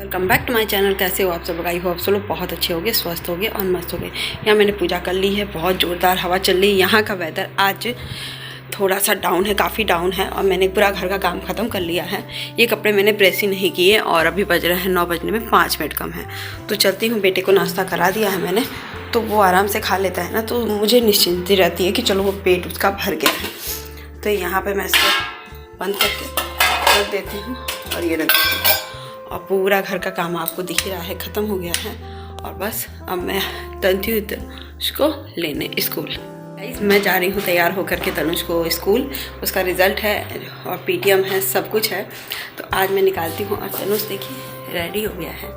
Welcome back to my channel. कैसे हो आप सब लोग? आई हो आप सब लोग बहुत अच्छे होंगे, स्वस्थ होंगे और मस्त होंगे। यहाँ मैंने पूजा कर ली है। बहुत ज़ोरदार हवा चल रही है। यहाँ का वेदर आज थोड़ा सा डाउन है, काफ़ी डाउन है और मैंने पूरा घर का काम ख़त्म कर लिया है। ये कपड़े मैंने प्रेस ही नहीं किए और अभी बज रहे हैं 9 बजने में 5 मिनट कम है। तो चलती हूँ, बेटे को नाश्ता करा दिया है मैंने, तो वो आराम से खा लेता है ना, तो मुझे निश्चिंती रहती है कि चलो वो पेट उसका भर गया है। तो यहाँ पर मैं इसको बंद करके रख देती हूँ और ये रख देती हूँ और पूरा घर का काम आपको दिख ही रहा है, ख़त्म हो गया है। और बस अब मैं तनुज हूँ उसको लेने स्कूल। मैं जा रही हूँ तैयार होकर के तनुज को स्कूल। उसका रिज़ल्ट है और पीटीएम है, सब कुछ है। तो आज मैं निकालती हूँ और तनुज देखिए रेडी हो गया है,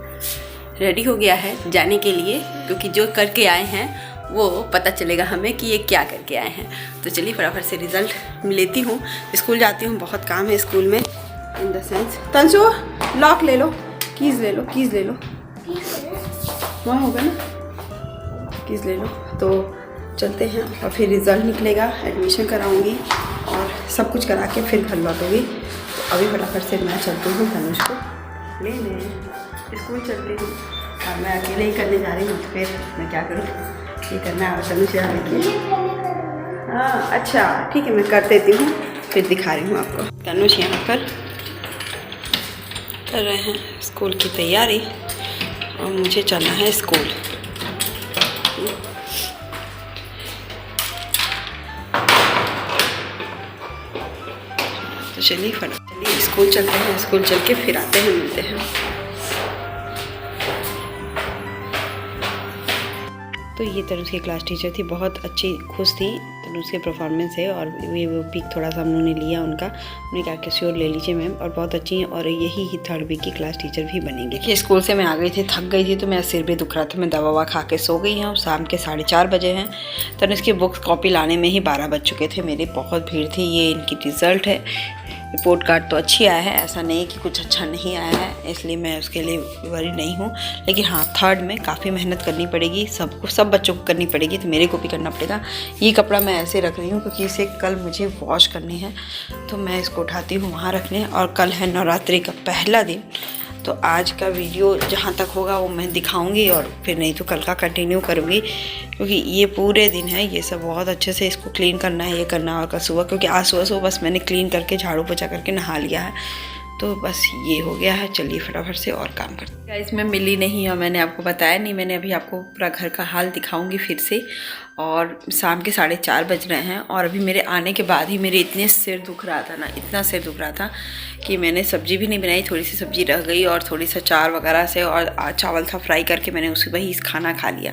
रेडी हो गया है जाने के लिए, क्योंकि जो करके आए हैं वो पता चलेगा हमें कि ये क्या करके आए हैं। तो चलिए फटाफट से रिज़ल्ट लेती हूँ, स्कूल जाती हूँ। बहुत काम है स्कूल में, इन द सेंस। तंसु लॉक ले लो, कीज़ ले लो, कीज़ ले लो, वहाँ होगा ना, कीज़ ले लो। तो चलते हैं और फिर रिज़ल्ट निकलेगा, एडमिशन कराऊंगी और सब कुछ करा के फिर घर लौटूंगी। तो अभी फटाफट से मैं चलती हूँ तनुज को लेने, स्कूल चलती हूँ। और मैं अकेले ही करने जा रही हूँ, तो फिर मैं क्या करूँ, ये करना है। और तनुज यहाँ देखिए, हाँ अच्छा ठीक है, मैं कर देती हूँ, फिर दिखा रही हूँ आपको। तनुज यहाँ पर कर रहे हैं स्कूल की तैयारी और मुझे चलना है स्कूल। तो चलिए स्कूल चलते हैं, स्कूल चल के फिर आते हैं, मिलते हैं। तो ये तनुज की क्लास टीचर थी, बहुत अच्छी, खुश थी तनुज के परफॉर्मेंस से। और वो पिक थोड़ा सा हम लोगों ने लिया उनका, उन्होंने कहा कि श्योर ले लीजिए मैम, और बहुत अच्छी हैं और यही ही 3rd वीक की क्लास टीचर भी बनेंगे। देखिए स्कूल से मैं आ गई थी, थक गई थी, तो मेरा सिर भी दुख रहा था, मैं दवा ववा खा के सो गई हूँ। शाम के 4:30 बजे हैं। तनुज की बुक्स कॉपी लाने में ही 12 बज चुके थे मेरी, बहुत भीड़ थी। ये इनकी रिज़ल्ट है, रिपोर्ट कार्ड तो अच्छी आया है, ऐसा नहीं कि कुछ अच्छा नहीं आया है, इसलिए मैं उसके लिए वरी नहीं हूँ। लेकिन हाँ 3rd में काफ़ी मेहनत करनी पड़ेगी, सबको, सब बच्चों को करनी पड़ेगी, तो मेरे को भी करना पड़ेगा। ये कपड़ा मैं ऐसे रख रही हूँ क्योंकि इसे कल मुझे वॉश करनी है, तो मैं इसको उठाती हूँ वहाँ रखने। और कल है नवरात्रि का पहला दिन, तो आज का वीडियो जहाँ तक होगा वो मैं दिखाऊंगी और फिर नहीं तो कल का कंटिन्यू करूँगी, क्योंकि ये पूरे दिन है, ये सब बहुत अच्छे से इसको क्लीन करना है, ये करना। और कल सुबह, क्योंकि आज सुबह बस मैंने क्लीन करके झाड़ू पोछा करके नहा लिया है, तो बस ये हो गया है। चलिए फटाफट से और काम करते हैं। इसमें मिली नहीं और मैंने आपको बताया नहीं, मैंने अभी आपको पूरा घर का हाल दिखाऊंगी फिर से। और शाम के 4:30 बज रहे हैं और अभी मेरे आने के बाद ही मेरे इतने सिर दुख रहा था ना, इतना सिर दुख रहा था कि मैंने सब्ज़ी भी नहीं बनाई, थोड़ी सी सब्ज़ी रह गई और थोड़ी सा चार वगैरह से, और चावल था फ्राई करके मैंने उसी वही खाना खा लिया,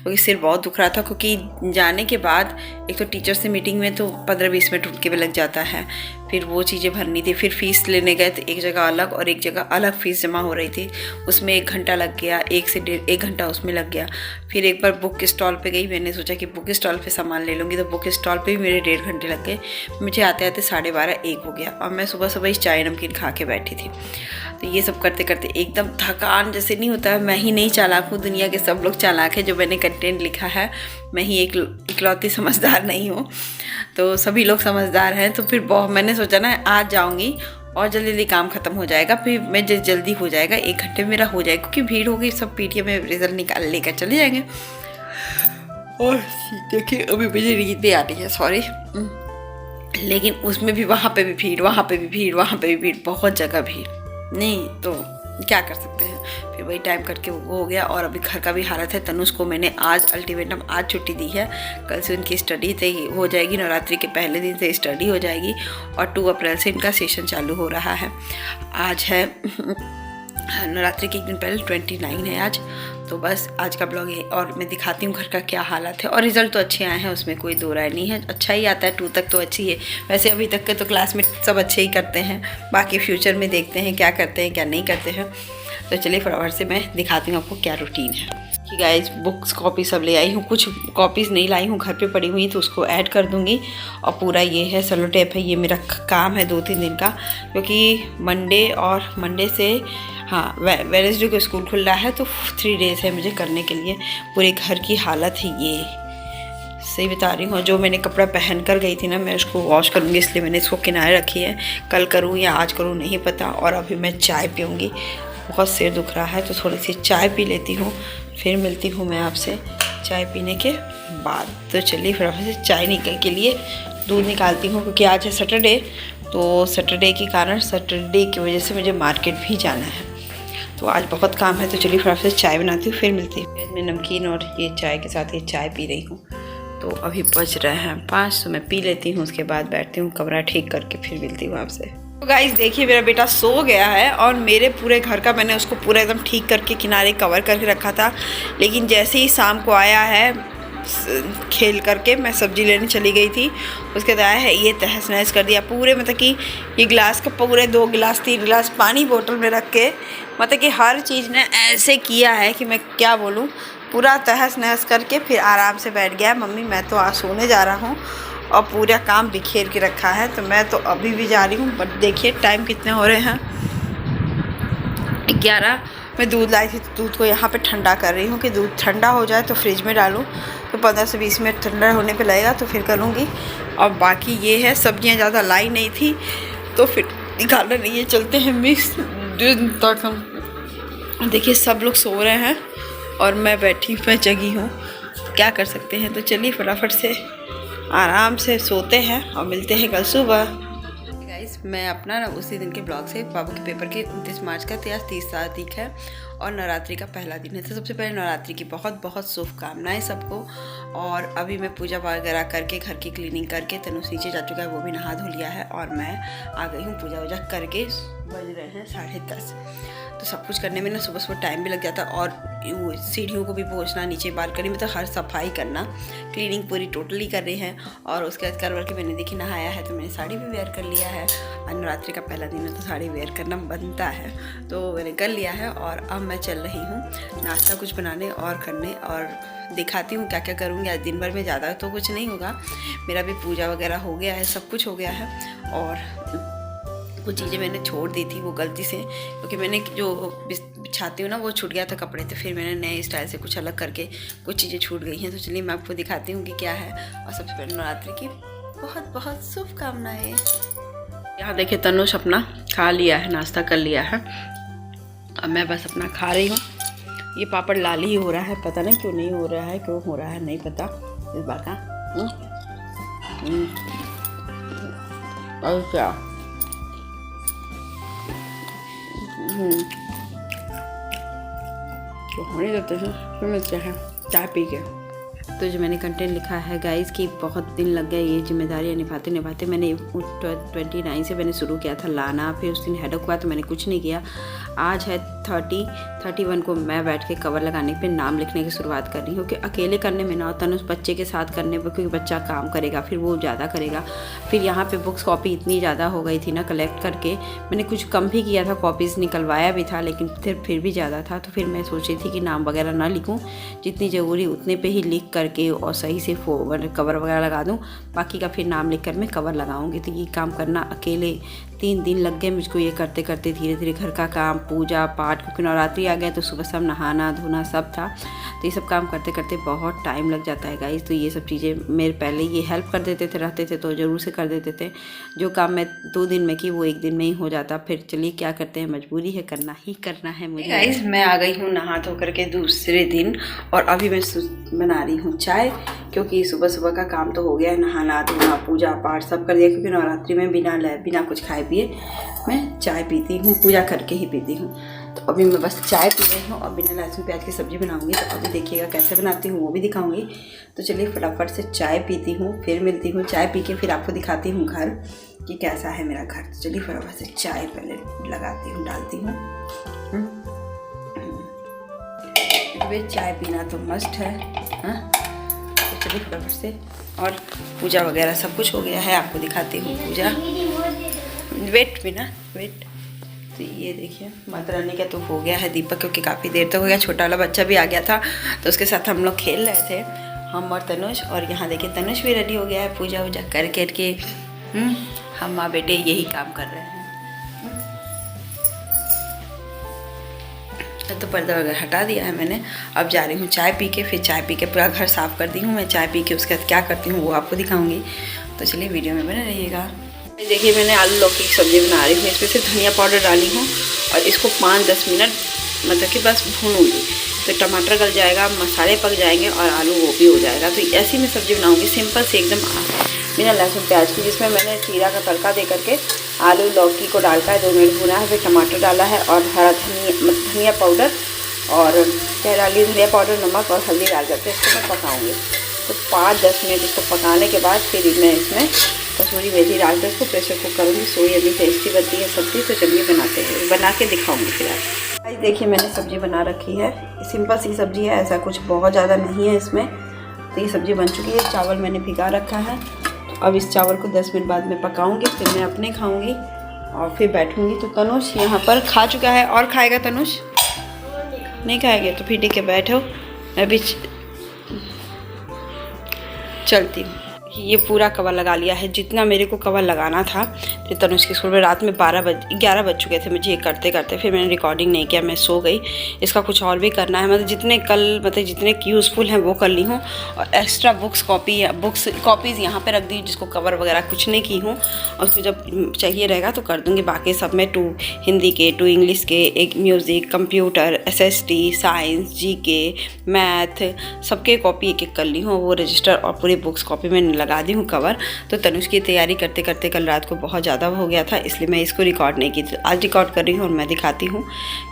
क्योंकि सिर बहुत दुख रहा था। क्योंकि जाने के बाद एक तो टीचर से मीटिंग में तो 15-20 मिनट उनके में लग जाता है, फिर वो चीज़ें भरनी थी, फिर फ़ीस लेने गए तो एक जगह अलग और एक जगह अलग फ़ीस जमा हो रही थी, उसमें 1 घंटा लग गया, 1 से 1.5 घंटा उसमें लग गया। फिर एक बार बुक स्टॉल पे गई, मैंने सोचा कि बुक स्टॉल पे सामान ले लूँगी, तो बुक स्टॉल पे भी मेरे 1.5 घंटे लग गए। मुझे आते आते 12:30-1 हो गया और मैं सुबह ही चाय नमकीन खा के बैठी थी। तो ये सब करते करते एकदम थकान जैसे नहीं होता है। मैं ही नहीं चालाक हूँ, दुनिया के सब लोग चालाक है, जो मैंने कंटेंट लिखा है, मैं ही इकलौती समझदार नहीं हूँ, तो सभी लोग समझदार हैं। तो फिर मैंने सोचा ना आज जाऊँगी और जल्दी जल्दी काम ख़त्म हो जाएगा, फिर मैं जल्दी हो जाएगा, 1 घंटे में मेरा हो जाएगा, क्योंकि भीड़ होगी, सब पीटीएम में रिजल्ट निकाल लेकर चले जाएंगे। और देखिए अभी मुझे नींद भी आ रही है, सॉरी, लेकिन उसमें भी वहाँ पे भी भीड़, वहाँ पे भी भीड़, वहाँ पे भी भीड़, बहुत जगह भीड़, नहीं तो क्या कर सकते हैं। फिर वही टाइम करके वो हो गया। और अभी घर का भी हालत है। तनुज को मैंने आज अल्टीमेटम, आज छुट्टी दी है, कल से उनकी स्टडी हो जाएगी, नवरात्रि के पहले दिन से स्टडी हो जाएगी और 2 अप्रैल से इनका सेशन चालू हो रहा है। आज है नवरात्रि के एक दिन पहले 29 है आज। तो बस आज का ब्लॉग है और मैं दिखाती हूँ घर का क्या हालत है। और रिज़ल्ट तो अच्छे आए हैं, उसमें कोई दो राय नहीं है, अच्छा ही आता है, 2 तक तो अच्छी है। वैसे अभी तक के तो क्लास में सब अच्छे ही करते हैं, बाकी फ्यूचर में देखते हैं क्या करते हैं क्या नहीं करते हैं। तो चलिए फटाफट से मैं दिखाती हूँ आपको क्या रूटीन है। कि गाइस बुक्स कॉपी सब ले आई हूँ, कुछ कॉपीज़ नहीं लाई हूँ, घर पे पड़ी हुई, तो उसको ऐड कर दूँगी। और पूरा ये है सेलो टेप है, ये मेरा काम है 2-3 दिन का, क्योंकि मंडे से हाँ वेडनेसडे को स्कूल खुल रहा है, तो 3 डेज़ है मुझे करने के लिए। पूरे घर की हालत है ये, सही बता रही हूँ। जो मैंने कपड़ा पहन कर गई थी ना, मैं उसको वॉश करूँगी, इसलिए मैंने इसको किनारे रखी है। कल करूँ या आज करूँ नहीं पता। और अभी मैं चाय पीऊँगी, बहुत सिर दुख रहा है, तो थोड़ी सी चाय पी लेती हूँ, फिर मिलती हूँ मैं आपसे चाय पीने के बाद। तो चलिए फटाफट से चाय निकल के लिए दूध निकालती हूँ, क्योंकि आज है सैटरडे, तो सैटरडे के कारण, सैटरडे की वजह से मुझे मार्केट भी जाना है, तो आज बहुत काम है। तो चलिए फटाफट से चाय बनाती हूँ, फिर मिलती हूँ। मैं नमकीन और ये चाय के साथ ये चाय पी रही हूँ। तो अभी बज रहे हैं 5, तो मैं पी लेती हूँ, उसके बाद बैठती हूँ, कमरा ठीक करके फिर मिलती हूँ आपसे। तो गाइस देखिए, मेरा बेटा सो गया है और मेरे पूरे घर का मैंने उसको पूरा एकदम ठीक करके किनारे कवर करके रखा था, लेकिन जैसे ही शाम को आया है खेल करके, मैं सब्जी लेने चली गई थी, उसके बाद आया है ये तहस नहस कर दिया पूरे, मतलब कि ये गिलास का पूरे 2 गिलास 3 गिलास पानी बोतल में रख के, मतलब कि हर चीज़ ने ऐसे किया है कि मैं क्या बोलूँ, पूरा तहस नहस करके फिर आराम से बैठ गया। मम्मी मैं तो आज सोने जा रहा हूँ, और पूरा काम बिखेर के रखा है, तो मैं तो अभी भी जा रही हूँ। बट देखिए टाइम कितने हो रहे हैं, 11। मैं दूध लाई थी, तो दूध को यहाँ पे ठंडा कर रही हूँ कि दूध ठंडा हो जाए तो फ्रिज में डालूँ, तो 15 से 20 मिनट ठंडा होने पे लगेगा, तो फिर करूँगी। और बाकी ये है, सब्जियाँ ज़्यादा लाई नहीं थी, तो फिर निकालना नहीं है, चलते हैं मिक्स दिन तक हम। देखिए सब लोग सो रहे हैं और मैं बैठी, मैं जगी हूँ, क्या कर सकते हैं। तो चलिए फटाफट से आराम से सोते हैं और मिलते हैं कल सुबह। गाइस मैं अपना ना उसी दिन के ब्लॉग से, बाबू के पेपर के 29 मार्च का, 30 तारीख है और नवरात्रि का पहला दिन है। तो सबसे पहले नवरात्रि की बहुत बहुत शुभकामनाएं सबको। और अभी मैं पूजा वगैरह करके, घर की क्लीनिंग करके, तनुष नीचे जा चुका है, वो भी नहा धो लिया है, और मैं आ गई हूँ पूजा वूजा करके। बज रहे हैं 10:30, तो सब कुछ करने में ना सुबह सुबह टाइम भी लग जाता, और सीढ़ियों को भी पहुँचना, नीचे बालकनी में तो हर सफाई करना, क्लीनिंग पूरी टोटली कर रही है। और उसके बाद करवर के मैंने देखी नहाया है, तो मैंने साड़ी भी वेयर कर लिया है, और नवरात्रि का पहला दिन है तो साड़ी वेयर करना बनता है, तो मैंने कर लिया है। और अब मैं चल रही हूँ नाश्ता कुछ बनाने और करने, और दिखाती हूँ क्या क्या करूँगी आज दिन भर में। ज़्यादा तो कुछ नहीं होगा, मेरा भी पूजा वगैरह हो गया है, सब कुछ हो गया है। और कुछ चीज़ें मैंने छोड़ दी थी वो गलती से, क्योंकि मैंने जो बिछाती हूँ ना वो छूट गया था कपड़े, तो फिर मैंने नए स्टाइल से कुछ अलग करके कुछ चीज़ें छूट गई हैं। तो चलिए मैं आपको दिखाती हूँ कि क्या है। और सबसे पहले नवरात्रि की बहुत बहुत शुभकामनाएं। यहाँ देखिए तनुष अपना खा लिया है, नाश्ता कर लिया है, अब मैं बस अपना खा रही हूँ। ये पापड़ लाल ही हो रहा है, पता नहीं क्यों नहीं हो रहा है, क्यों हो रहा है नहीं पता इस बार का। और क्या तो होने देते हैं, फिर मिलते हैं चाय पी के। तो जो मैंने कंटेंट लिखा है गाइस कि बहुत दिन लग गए ये जिम्मेदारियाँ निभाते निभाते। मैंने 29 से मैंने शुरू किया था लाना, फिर उस दिन हेडेक हुआ तो मैंने कुछ नहीं किया। आज है 31 को मैं बैठ के कवर लगाने पे नाम लिखने की शुरुआत कर रही हूँ, कि अकेले करने में ना होता है, उस बच्चे के साथ करने पर, क्योंकि बच्चा काम करेगा फिर वो ज़्यादा करेगा। फिर यहाँ पे बुक्स कॉपी इतनी ज़्यादा हो गई थी ना कलेक्ट करके, मैंने कुछ कम भी किया था, कॉपीज़ निकलवाया भी था, लेकिन फिर भी ज़्यादा था। तो फिर मैं सोच रही थी कि नाम वगैरह ना लिखूँ, जितनी ज़रूरी उतने पे ही लिख करके और सही से कवर वगैरह लगा दूँ, बाकी का फिर नाम लिख कर मैं कवर लगाऊँगी। तो ये काम करना अकेले 3 दिन लग गए मुझको ये करते करते, धीरे धीरे घर का काम, पूजा पाठ, क्योंकि नवरात्रि आ गया तो सुबह सब नहाना धोना सब था, तो ये सब काम करते करते बहुत टाइम लग जाता है गाइस। तो ये सब चीज़ें मेरे पहले ये हेल्प कर देते थे, रहते थे तो ज़रूर से कर देते थे। जो काम मैं 2 दिन में की वो 1 दिन में ही हो जाता। फिर चलिए क्या करते हैं, मजबूरी है, करना ही करना है मुझे। गाइस मैं आ गई हूँ नहा धो करके दूसरे दिन, और अभी मैं बना रही हूँ चाय, क्योंकि सुबह सुबह का काम तो हो गया है, नहाना धोना पूजा पाठ सब कर दिया, क्योंकि नवरात्रि में बिना कुछ खाए पिए मैं चाय पीती हूँ, पूजा करके ही पीती हूँ। तो अभी मैं बस चाय पी रही हूँ और बिना लहसुन प्याज की सब्ज़ी बनाऊँगी, तो अभी देखिएगा कैसे बनाती हूँ वो भी दिखाऊँगी। तो चलिए फटाफट से चाय पीती हूँ, फिर मिलती हूँ। चाय पी के फिर आपको दिखाती हूँ घर कि कैसा है मेरा घर। तो चलिए फटाफट से चाय पहले लगाती हूँ, डालती हूँ। चाय पीना तो मस्ट है, हाँ। तो चलिए फटाफट से, और पूजा वगैरह सब कुछ हो गया है, आपको दिखाती हूँ पूजा। वेट भी ना वेट। तो ये देखिए माता रानी का तो हो गया है दीपक, क्योंकि काफ़ी देर तक हो गया। छोटा वाला बच्चा भी आ गया था, तो उसके साथ हम लोग खेल रहे थे, हम और तनुष। और यहाँ देखिए तनुष भी रेडी हो गया है पूजा वूजा करके। हम माँ बेटे यही काम कर रहे हैं। तो पर्दा वगैरह हटा दिया है मैंने, अब जा रही हूँ चाय पी के। फिर चाय पी के पूरा घर साफ़ कर दी हूँ मैं चाय पी के, उसके बाद क्या करती हूँ वो आपको दिखाऊँगी। तो चलिए वीडियो में बने रहिएगा। देखिए मैंने आलू लौकी की सब्ज़ी बना रही हूँ। इसमें से धनिया पाउडर डाली हूँ और इसको 5-10 मिनट मतलब कि बस भूनूंगी, तो टमाटर गल जाएगा, मसाले पक जाएंगे और आलू वो भी हो जाएगा। तो ऐसी मैं सब्ज़ी बनाऊँगी सिंपल से एकदम बिना लहसुन प्याज की, जिसमें मैंने जीरा का तड़का दे करके आलू लौकी को डालता है, 2 मिनट भुना है, फिर टमाटर डाला है और हरा धनिया पाउडर और क्या डाली, धनिया पाउडर, नमक और हल्दी डाल करके इसको मैं पकाऊँगी। तो 5-10 मिनट इसको पकाने के बाद फिर मैं इसमें कसूरी मेथी डाल कर इसको प्रेशर कुक करूँगी। सो ये भी टेस्टी बनती है सब्ज़ी। तो चलिए बना के दिखाऊँगी फिर आप। आज देखिए मैंने सब्ज़ी बना रखी है, सिंपल सी सब्ज़ी है, ऐसा कुछ बहुत ज़्यादा नहीं है इसमें। तो ये सब्ज़ी बन चुकी है। चावल मैंने भिगा रखा है, तो अब इस चावल को 10 मिनट बाद मैं पकाऊँगी, फिर मैं अपने खाऊँगी और फिर बैठूँगी। तो तनुष यहाँ पर खा चुका है, और खाएगा तनुष? नहीं खाएंगे तो फिर ठीक है, बैठो, मैं भी चलती हूँ। ये पूरा कवर लगा लिया है जितना मेरे को कवर लगाना था। तो तनुष के स्कूल में रात में 11 बज चुके थे मुझे ये करते करते, फिर मैंने रिकॉर्डिंग नहीं किया, मैं सो गई। इसका कुछ और भी करना है, मतलब जितने यूज़फुल हैं वो कर ली हूँ, और एक्स्ट्रा कॉपीज़ यहाँ पे रख दी जिसको कवर वगैरह कुछ नहीं की हूँ, और फिर जब चाहिए रहेगा तो कर दूँगी। बाकी सब में 2 हिंदी के, 2 इंग्लिश के, 1 music, computer, SST, science, GK, math, सबके कॉपी एक कर ली हूँ। वो रजिस्टर और पूरी बुक्स कॉपी में लगा दी हूँ कवर। तो तनुष की तैयारी करते करते कल रात को बहुत ज़्यादा हो गया था, इसलिए मैं इसको रिकॉर्ड नहीं की थी। आज रिकॉर्ड कर रही हूँ और मैं दिखाती हूँ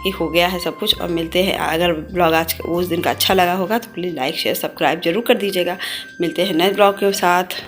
कि हो गया है सब कुछ। और मिलते हैं, अगर ब्लॉग आज उस दिन का अच्छा लगा होगा तो प्लीज़ लाइक शेयर सब्सक्राइब जरूर कर दीजिएगा। मिलते हैं नए ब्लॉग के साथ।